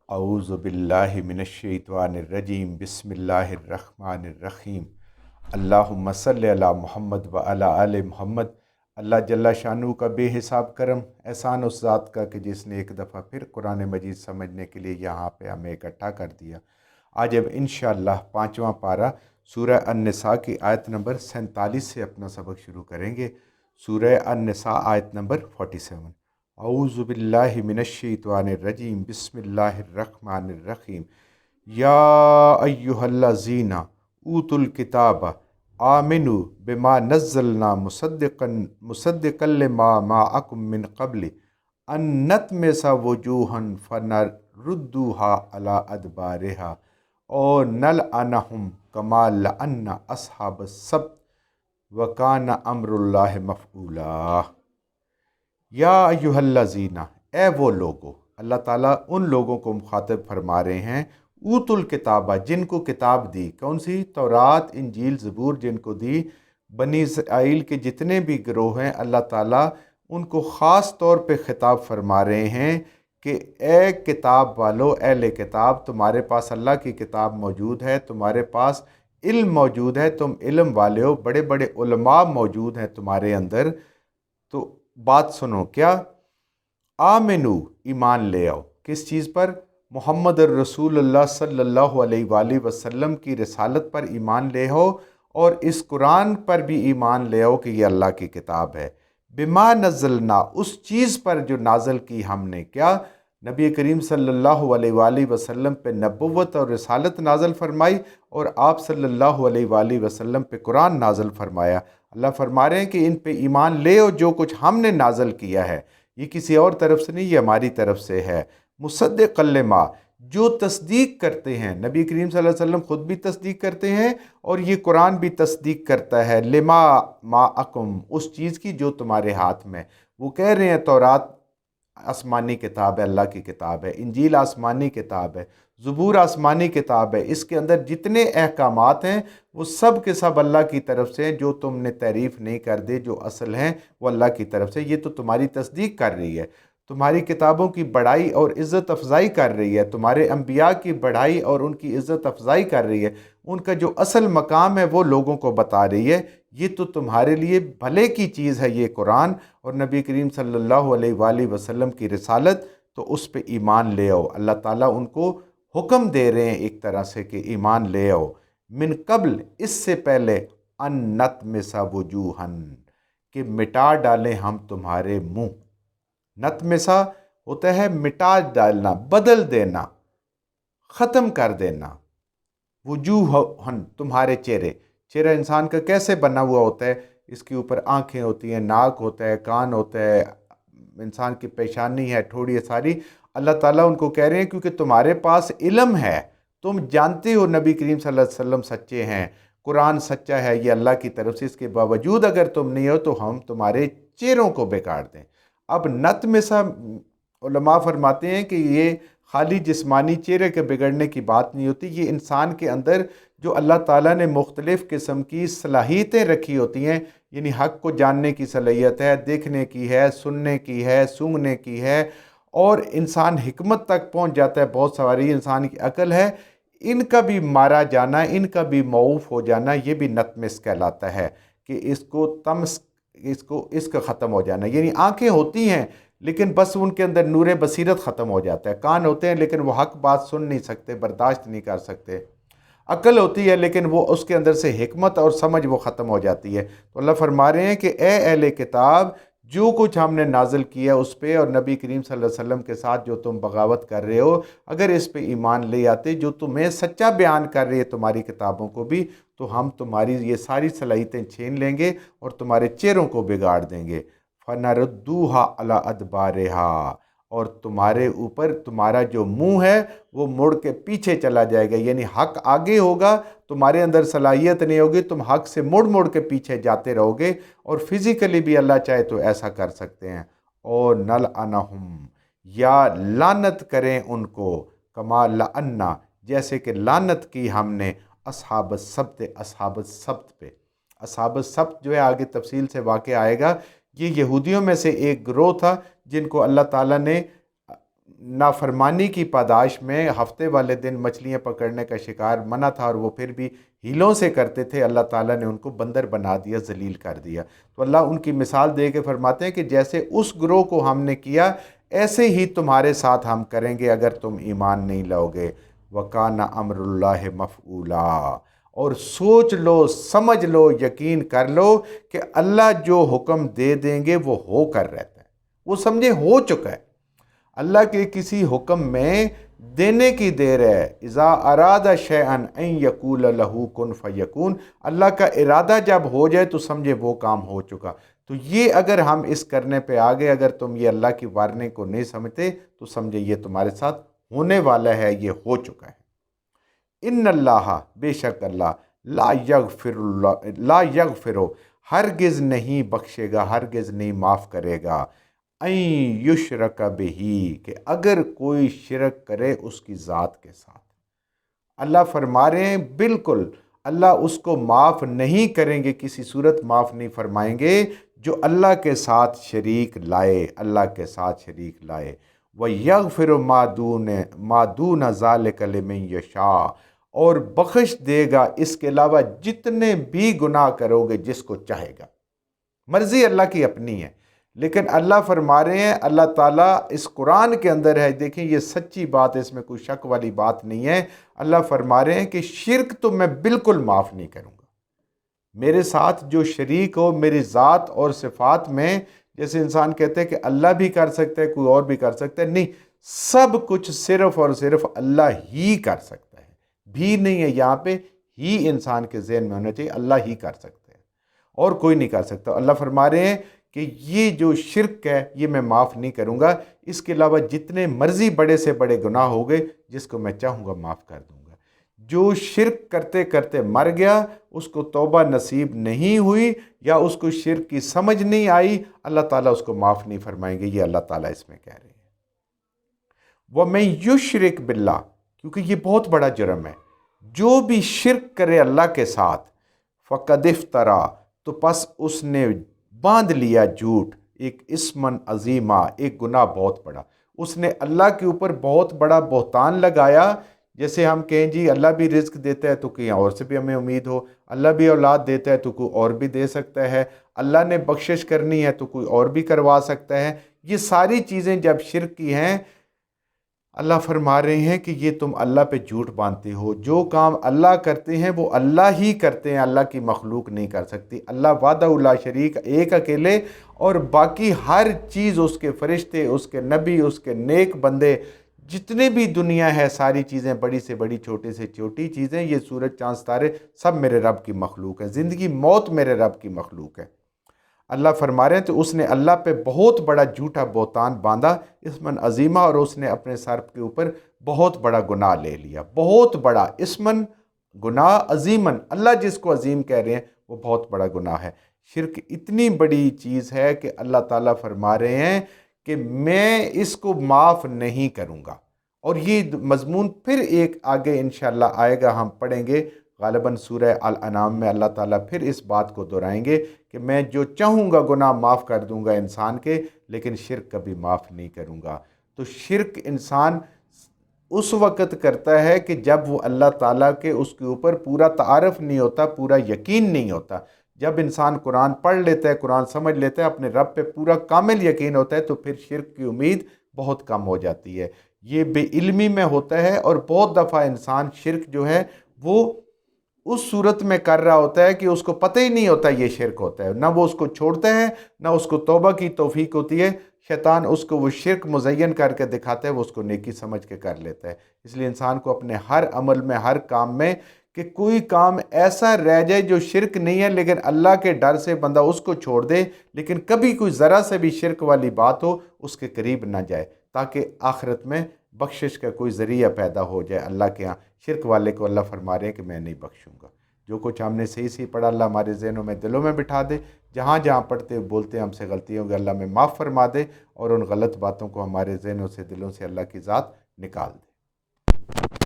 अऊज़ु बिल्लाहि मिनश्शैतानिर्रजीम बिस्मिल्लाहिर्रहमानिर्रहीम। अल्लाहुम्मा सल्लि अला मुहम्मद व अला आले मुहम्मद। अल्लाह जल्ला शानू का बेहिसाब करम एहसान उस ज़ात का कि जिसने एक दफ़ा फिर कुरान मजीद समझने के लिए यहाँ पे हमें इकट्ठा कर दिया। आज अब इंशाअल्लाह पाँचवा पारा सूरह अन-निसा की आयत नंबर 47 से अपना सबक शुरू करेंगे। सूरह अन-निसा आयत नंबर 47। औज़ु बिल्लाहि मिनश्शैतानिर्रजीम बिस्मिल्लाहिर्रहमानिर्रहीम। या अय्युहल्लज़ीना ऊतुल किताब आमिनु बिमा नज़्ज़लना मुसद्दिक़न लिमा माअकुम मिन क़ब्लि अन नतमिसा वुजूहन फनरुद्दूहा अला अदबारिहा और नलअनहुम कमा लअन्ना अस्हाबस सब्त व काना अम्रुल्लाहि मफ़ऊला। या अय्युहल्लज़ीना, ए वो लोगो, अल्लाह ताला उन लोगों को मुखातब फरमा रहे हैं ऊतुल किताबा, जिनको किताब दी। कौन सी? तौरात, इंजील, ज़बूर जिनको दी। बनी इसराइल के जितने भी गिरोह हैं, अल्लाह ताला उनको ख़ास तौर पे खिताब फरमा रहे हैं कि ए किताब वालो, अहले किताब, तुम्हारे पास अल्लाह की किताब मौजूद है, तुम्हारे पास इल्म मौजूद है, तुम इल्म वाले हो, बड़े बड़े उलमा मौजूद हैं तुम्हारे अंदर। तो बात सुनो, क्या? आमिनू, ईमान ले आओ। किस चीज़ पर? मोहम्मद रसूलुल्लाह सल्लल्लाहु अलैहि वसल्लम की रिसालत पर ईमान ले आओ, और इस कुरान पर भी ईमान ले आओ कि ये अल्लाह की किताब है। बिमा नज़लना, उस चीज़ पर जो नाज़ल की हमने। क्या? नबी करीम सल्लल्लाहु अलैहि वसल्लम पे नबुव्वत और रिसालत नाज़ल फरमाई, और आप सल्लल्लाहु अलैहि वसल्लम पे कुरान नाज़ल फरमाया। अल्लाह फरमा रहे हैं कि इन पे ईमान ले आओ, जो कुछ हमने नाज़ल किया है ये किसी और तरफ से नहीं, ये हमारी तरफ से है। मुसद्दिक़न लिमा, जो तस्दीक करते हैं। नबी करीम सल्लल्लाहु अलैहि वसल्लम ख़ुद भी तस्दीक करते हैं, और ये कुरान भी तस्दीक करता है। लिमा माअकुम, उस चीज़ की जो तुम्हारे हाथ में। वो कह रहे हैं तौरात आसमानी किताब है, अल्लाह की किताब है। इंजील आसमानी किताब है। ज़बूर आसमानी किताब है। इसके अंदर जितने अहकामात हैं वो सब के सब अल्लाह की तरफ से हैं। जो तुमने तारीफ़ नहीं कर दे, जो असल हैं वो अल्लाह की तरफ से। ये तो तुम्हारी तस्दीक कर रही है, तुम्हारी किताबों की बढ़ाई और इज़्ज़त अफजाई कर रही है, तुम्हारे अम्बिया की बढ़ाई और उनकी इज़्ज़त अफजाई कर रही है। उनका जो असल मकाम है वो लोगों को बता रही है। ये तो तुम्हारे लिए भले की चीज़ है ये कुरान, और नबी करीम सल्लल्लाहु अलैहि वसल्लम की रिसालत, तो उस पे ईमान ले आओ। अल्लाह ताला उनको हुक्म दे रहे हैं एक तरह से कि ईमान ले आओ। मिन कब्ल, इससे पहले, अन नतमिसा वुजूहन, कि मिटा डालें हम तुम्हारे मुंह। नतमिसा होता है मिटा डालना, बदल देना, ख़त्म कर देना। वुजूहन, तुम्हारे चेहरे। चेहरा इंसान का कैसे बना हुआ होता है? इसके ऊपर आंखें होती हैं, नाक होता है, कान होता है, इंसान की पेशानी है, ठोड़ी है, सारी। अल्लाह ताला उनको कह रहे हैं क्योंकि तुम्हारे पास इल्म है, तुम जानते हो नबी करीम सल्लल्लाहु अलैहि वसल्लम सच्चे हैं, कुरान सच्चा है, ये अल्लाह की तरफ से। इसके बावजूद अगर तुम नहीं हो तो हम तुम्हारे चेहरों को बिगाड़ दें। अब नत में सा उलमा फरमाते हैं कि ये खाली जिस्मानी चेहरे के बिगड़ने की बात नहीं होती, ये इंसान के अंदर जो अल्लाह ताला ने मुख्तलिफ़ किस्म की सलाहियतें रखी होती हैं, यानी हक़ को जानने की सलाहियत है, देखने की है, सुनने की है, सूंघने की है, और इंसान हिकमत तक पहुँच जाता है। बहुत सारी इंसान की अकल है, इनका भी मारा जाना, इनका भी मऊफ़ हो जाना, ये भी नतमिस कहलाता है कि इसको तमस, इसका ख़त्म हो जाना। यानी आँखें होती हैं लेकिन बस उनके अंदर नूर बसीरत ख़त्म हो जाता है। कान होते हैं लेकिन वो हक़ बात सुन नहीं सकते, बर्दाश्त नहीं कर सकते। अक्ल होती है लेकिन वो उसके अंदर से हिकमत और समझ वो ख़त्म हो जाती है। तो अल्लाह फरमा रहे हैं कि ए अहले किताब, जो कुछ हमने नाज़िल किया उस पे, और नबी करीम सल्लल्लाहु अलैहि वसल्लम के साथ जो तुम बगावत कर रहे हो, अगर इस पे ईमान ले आते, जो तुम्हें सच्चा बयान कर रही है तुम्हारी किताबों को भी, तो हम तुम्हारी ये सारी सलाहियतें छीन लेंगे और तुम्हारे चेहरों को बिगाड़ देंगे। फनरुद्दूहा अला अदबारिहा, और तुम्हारे ऊपर तुम्हारा जो मुंह है वो मुड़ के पीछे चला जाएगा। यानी हक आगे होगा, तुम्हारे अंदर सलाहियत नहीं होगी, तुम हक से मुड़ मुड़ के पीछे जाते रहोगे, और फिज़िकली भी अल्लाह चाहे तो ऐसा कर सकते हैं। और नल अनहुम, या लानत करें उनको, कमा लअन्ना, जैसे कि लानत की हमने असहाब सब्त, असहाब सब्त पे। असहाब सब्त जो है आगे तफसील से वाक़या आएगा। ये यहूदियों में से एक गिरोह था जिनको अल्लाह ताला ने नाफरमानी की पादाश में हफ्ते वाले दिन मछलियाँ पकड़ने का शिकार मना था और वो फिर भी हीलों से करते थे, अल्लाह ताला ने उनको बंदर बना दिया, जलील कर दिया। तो अल्लाह उनकी मिसाल दे के फरमाते हैं कि जैसे उस ग्रोह को हमने किया ऐसे ही तुम्हारे साथ हम करेंगे अगर तुम ईमान नहीं लाओगे। वकाना अमरुल्लाह मफ़ऊला, और सोच लो, समझ लो, यकीन कर लो कि अल्लाह जो हुक्म दे देंगे वो हो कर रहता है, वो समझे हो चुका है। अल्लाह के किसी हुक्म में देने की देर है। इज़ा अरादा शैअन अन यकूल लहू कुन फयकून, अल्लाह का इरादा जब हो जाए तो समझे वो काम हो चुका। तो ये अगर हम इस करने पे आ गए, अगर तुम ये अल्लाह की वार्निंग को नहीं समझते तो समझे ये तुम्हारे साथ होने वाला है, ये हो चुका है। इन्नल्लाह, बेशक अल्लाह, ला यगफिरो, हरगिज़ नहीं बख्शेगा, हरगिज़ नहीं माफ़ करेगा, ऐ युशरक बिही, कि अगर कोई शिरक करे उसकी ज़ात के साथ। अल्लाह फरमा रहे हैं बिल्कुल अल्लाह उसको माफ़ नहीं करेंगे, किसी सूरत माफ़ नहीं फरमाएंगे जो अल्लाह के साथ शरीक लाए, अल्लाह के साथ शरीक लाए। व यगफिर मादून ज़ालिक लिमन यशा, और बख्श देगा इसके अलावा जितने भी गुनाह करोगे जिसको चाहेगा। मर्ज़ी अल्लाह की अपनी है, लेकिन अल्लाह फरमा रहे हैं, अल्लाह ताला इस कुरान के अंदर है, देखें ये सच्ची बात है, इसमें कोई शक वाली बात नहीं है। अल्लाह फरमा रहे हैं कि शिरक तो मैं बिल्कुल माफ़ नहीं करूँगा। मेरे साथ जो शरीक हो मेरी ज़ात और सिफ़ात में, जैसे इंसान कहते हैं कि अल्लाह भी कर सकता है, कोई और भी कर सकता है, नहीं, सब कुछ सिर्फ़ और सिर्फ अल्लाह ही कर सकता है। भी नहीं है, यहाँ पे ही इंसान के ज़हन में होना चाहिए, अल्लाह ही कर सकते हैं और कोई नहीं कर सकता। अल्लाह फरमा रहे हैं कि ये जो शिरक है ये मैं माफ़ नहीं करूँगा, इसके अलावा जितने मर्ज़ी बड़े से बड़े गुनाह हो गए जिसको मैं चाहूँगा माफ़ कर दूँगा। जो शिरक करते करते मर गया, उसको तौबा नसीब नहीं हुई या उसको शिरक की समझ नहीं आई, अल्लाह ताला उसको माफ़ नहीं फरमाएंगे, ये अल्लाह ताला इसमें कह रहे हैं। वमन युशरिक बिल्लाह, क्योंकि ये बहुत बड़ा जुर्म है, जो भी शिरक करे अल्लाह के साथ, फ़क़द इफ़्तरा, तो पस उसने बांध लिया झूठ, एक इस्मन अजीमा, एक गुनाह बहुत बड़ा। उसने अल्लाह के ऊपर बहुत बड़ा बहतान लगाया। जैसे हम कहें जी अल्लाह भी रिज़्क देता है तो कहीं और से भी हमें उम्मीद हो, अल्लाह भी औलाद देता है तो कोई और भी दे सकता है, अल्लाह ने बख्शिश करनी है तो कोई और भी करवा सकता है। ये सारी चीज़ें जब शिरक की हैं, अल्लाह फरमा रहे हैं कि ये तुम अल्लाह पे झूठ बांधते हो। जो काम अल्लाह करते हैं वो अल्लाह ही करते हैं, अल्लाह की मखलूक नहीं कर सकती। अल्लाह वादा शरीक, एक अकेले, और बाकी हर चीज़ उसके फरिश्ते, उसके नबी, उसके नेक बंदे, जितने भी दुनिया है, सारी चीज़ें, बड़ी से बड़ी, छोटी से छोटी चीज़ें, ये सूरज चाँद तारे सब मेरे रब की मखलूक है। ज़िंदगी मौत मेरे रब की मखलूक है। अल्लाह फरमा रहे हैं तो उसने अल्लाह पे बहुत बड़ा झूठा बहतान बांधा, इसमन अजीमा, और उसने अपने सर के ऊपर बहुत बड़ा गुनाह ले लिया। बहुत बड़ा इसमन गुनाह, अजीमन, अल्लाह जिसको अजीम कह रहे हैं वो बहुत बड़ा गुनाह है। शिरक इतनी बड़ी चीज़ है कि अल्लाह ताला फरमा रहे हैं कि मैं इसको माफ़ नहीं करूँगा। और ये मज़मून फिर एक आगे इंशाअल्लाह आएगा, हम पढ़ेंगे ग़ालिबन सूरह अल अनाम में, अल्लाह ताला फिर इस बात को दोहराएंगे कि मैं जो चाहूँगा गुनाह माफ़ कर दूँगा इंसान के, लेकिन शिरक कभी माफ़ नहीं करूँगा। तो शिरक इंसान उस वक़्त करता है कि जब वो अल्लाह ताला के उसके ऊपर पूरा तारफ़ नहीं होता, पूरा यकीन नहीं होता। जब इंसान कुरान पढ़ लेता है, कुरान समझ लेता है, अपने रब पे पूरा कामिल यकीन होता है, तो फिर शिरक की उम्मीद बहुत कम हो जाती है। ये बेइल्मी में होता है, और बहुत दफ़ा इंसान शिरक जो है वो उस सूरत में कर रहा होता है कि उसको पता ही नहीं होता ये शिरक होता है, ना वो उसको छोड़ता है, ना उसको तौबा की तौफीक होती है। शैतान उसको वो शिरक मुज़य्यन करके दिखाता है, वो उसको नेकी समझ के कर लेता है। इसलिए इंसान को अपने हर अमल में, हर काम में, कि कोई काम ऐसा रह जाए जो शिरक नहीं है, लेकिन अल्लाह के डर से बंदा उसको छोड़ दे, लेकिन कभी कोई ज़रा से भी शिरक वाली बात हो उसके करीब ना जाए, ताकि आखिरत में बख्शिश का कोई ज़रिया पैदा हो जाए अल्लाह के यहाँ। शिरक वाले को अल्लाह फरमा रहे हैं कि मैं नहीं बख्शूँगा। जो कुछ हमने सही सही पढ़ा अल्लाह हमारे ज़हनों में, दिलों में बिठा दे। जहाँ जहाँ पढ़ते बोलते हमसे गलती होंगी अल्लाह में माफ़ फरमा दे, और उन गलत बातों को हमारे ज़हनों से, दिलों से अल्लाह की ज़ात निकाल दे।